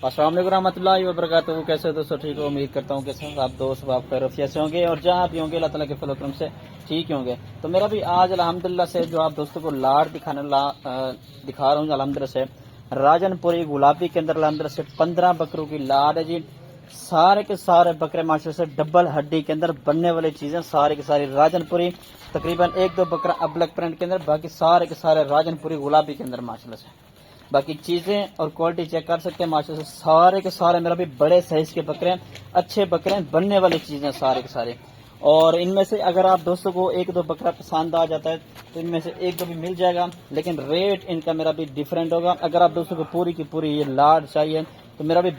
अस्सलाम वालेकुम रहमतुल्लाहि व बरकातहू। कैसे हो दोस्तों? ठीक हो? उम्मीद करता हूँ कि सब आप दोस्त आप खैरियत से होंगे और जहाँ भी होंगे अल्लाह ताला के फजल करम से ठीक ही होंगे। तो मेरा भी आज अल्हम्दुलिल्लाह से जो आप दोस्तों को लाड़ दिखा रहा हूँ अल्हम्दुलिल्लाह से राजनपुरी गुलाबी के अंदर अल्हम्दुलिल्लाह से 15 बकरों की लाड़ है जी। सारे के सारे बकरे माशाल्लाह से डबल हड्डी के अंदर बनने वाली चीजें, सारी की सारी राजनपुरी। तकरीबन एक दो बकरा अबलक प्रिंट के अंदर, बाकी सारे के सारे राजनपुरी गुलाबी के अंदर माशाल्लाह से। बाकी चीजें और क्वालिटी चेक कर सकते हैं माशाल्लाह से सारे के सारे मेरा भी बड़े साइज के बकरे हैं, अच्छे बकरे हैं, बनने वाली चीजें सारे के सारे। और इनमें से अगर आप दोस्तों को एक दो बकरा पसंद आ जाता है तो इनमें से एक दो भी मिल जाएगा, लेकिन रेट इनका मेरा भी डिफरेंट होगा। अगर आप दोस्तों को पूरी की पूरी ये लाड़ चाहिए तो मेरा भी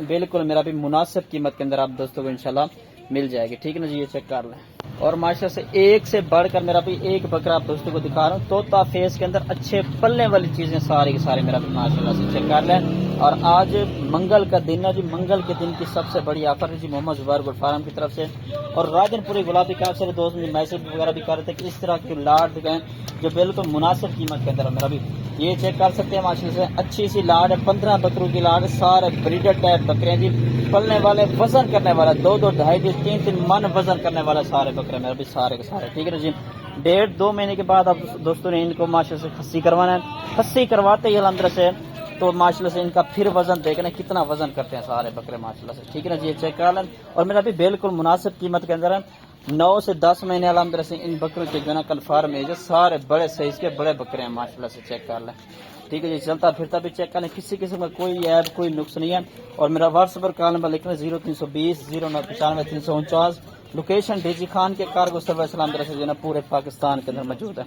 बिल्कुल मेरा भी मुनासिब कीमत के अंदर आप दोस्तों को इंशाल्लाह मिल जाएगी। ठीक है ना जी, ये चेक कर लें। और माशाल्लाह से एक से बढ़कर मेरा भी एक बकरा आप दोस्तों को दिखा रहा हूँ, तोता फेस के अंदर अच्छे पलने वाली चीजें सारी की सारी मेरा भी माशाल्लाह से चेक कर लें। और आज मंगल का दिन है जी, मंगल के दिन की सबसे बड़ी ऑफर है जी मोहम्मद जुबैर गोट फार्म की तरफ से। और राजनपुरी गुलाबी का सारे दोस्त मुझे मैसेज वगैरह भी कर रहे थे कि इस तरह की लाड़ दिखाएं जो बिल्कुल मुनासिब कीमत के अंदर मेरा भी ये चेक कर सकते हैं माशाल्लाह से अच्छी सी लाड़ है। 15 बकरों की लाड़, सारे ब्रीडर टाइप बकरे हैं जी, पलने वाले, वजन करने वाला 2 2.5 3 मन वजन करने वाला सारे बकरे मेरे भी सारे के सारे। ठीक है ना जी, 1.5-2 महीने के बाद आप दोस्तों ने इनको माशाल्लाह से खस्सी करवाना है। खस्सी करवाते ही अल्हम्दुलिल्लाह से तो माशाल्लाह से इनका फिर वजन देखना कितना वजन करते हैं सारे बकरे माशाल्लाह से। ठीक है ना जी, ये चेक कर लें। और मेरा भी बिल्कुल मुनासिब कीमत के अंदर है। 9 से 10 महीने अल्हम्दुलिल्लाह से इन बकरों के जो ना कल फार्म है, सारे बड़े साइज के बड़े बकरे हैं माशाल्लाह से। चेक कर लें। ठीक है जी, चलता फिरता भी चेक कर लें, किसी किस्म का कोई ऐप कोई नुक्स नहीं है। और मेरा व्हाट्सएप पर कॉल नंबर लिखना 0320 0995 349। लोकेशन डीजी खान के कार्गो सर्विस अल्हम्दुलिल्लाह से जो ना पूरे पाकिस्तान के अंदर मौजूद है।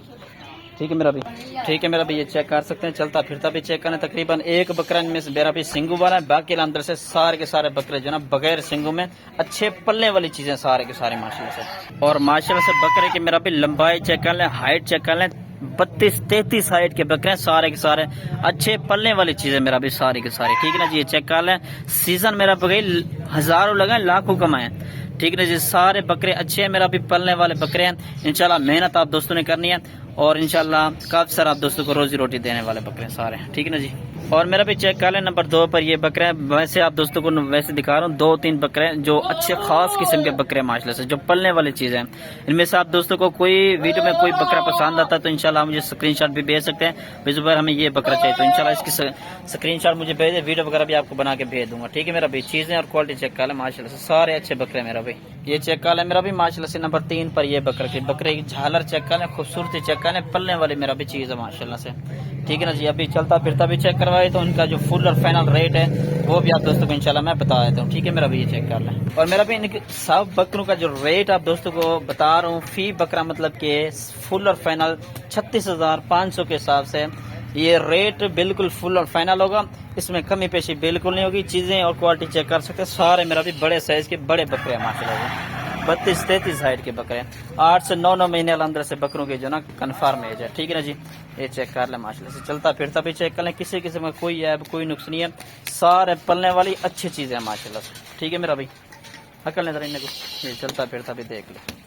ठीक है मेरा भी, ठीक है मेरा भी, ये चेक कर सकते हैं। चलता फिरता भी चेक करें। तकरीबन एक बकरा इनमें से मेरा भी सिंगू वाला है, बाकी अल्हम्दुलिल्लाह से सारे के सारे बकरे जो ना बगैर सिंगू में अच्छे पलने वाली चीजें सारे के सारे माशाल्लाह से। और माशाल्लाह से बकरे की मेरा भी लंबाई चेक कर लें, हाइट चेक कर लें, 32-33 हाइट के बकरे हैं सारे के सारे, अच्छे पलने वाली चीजें मेरा भी सारी के सारी। ठीक है ना जी, ये चेक कर लें। सीजन मेरा बगैर हजारों लगाए लाखों कमाए। ठीक है ना जी, सारे बकरे अच्छे हैं, मेरा भी पलने वाले बकरे हैं। इंशाल्लाह मेहनत आप दोस्तों ने करनी है और इंशाल्लाह काफी सारा आप दोस्तों को रोजी रोटी देने वाले बकरे सारे हैं। ठीक है ना जी, और मेरा भी चेक कर लें। नंबर 2 पर ये बकरे हैं, वैसे आप दोस्तों को वैसे दिखा रहा हूँ 2-3 बकरे हैं जो अच्छे खास किस्म के बकरे माशाल्लाह से, जो पलने वाली चीजें हैं। इनमें से आप दोस्तों को कोई वीडियो में कोई बकरा पसंद आता है तो इंशाल्लाह मुझे स्क्रीनशॉट भी भेज सकते हैं। जुबैर हमें ये बकरा चाहिए तो इंशाल्लाह इसकी स्क्रीनशॉट मुझे भेज दे, वीडियो वगैरह भी आपको बना के भेज दूंगा। ठीक है मेरा भी, चीजें और क्वालिटी चेक कर लें माशाल्लाह से सारे अच्छे बकरे मेरा भी। ये चेक कर लें मेरा भी माशाल्लाह से। नंबर 3 पर ये बकरे की झालर चेक कर लें, खूबसूरती चेक कर लें, पलने वाली मेरा भी चीज है माशाल्लाह से। ठीक है ना जी, अभी चलता फिरता भी चेक करवाए तो इनका जो फुल और फाइनल रेट है वो भी आप दोस्तों को इंशाल्लाह मैं बता देता हूँ। ठीक है मेरा भी, ये चेक कर लें। और मेरा भी इनके सब बकरों का जो रेट आप दोस्तों को बता रहा हूँ, फी बकरा मतलब के फुल और फाइनल 36,500 के हिसाब से ये रेट बिल्कुल फुल और फाइनल होगा। इसमें कमी पेशी बिल्कुल नहीं होगी। चीजें और क्वालिटी चेक कर सकते हैं, सारे मेरा भी बड़े साइज के बड़े बकरे हैं माशाल्लाह, 32-33 हाइट के बकरे हैं। 8 से 9 महीने अल्हम्दुलिल्लाह से बकरों के जो ना कन्फर्म एज है। ठीक है ना जी, ये चेक कर लें माशाल्लाह से। चलता फिरता भी चेक कर लें, किसी किस्म का कोई ऐप कोई नुक्स नहीं है, सारे पलने वाली अच्छी चीजें हैं माशाल्लाह से। ठीक है मेरा भाई, हकल नजर इन्हें को ये चलता फिरता भी देख ले।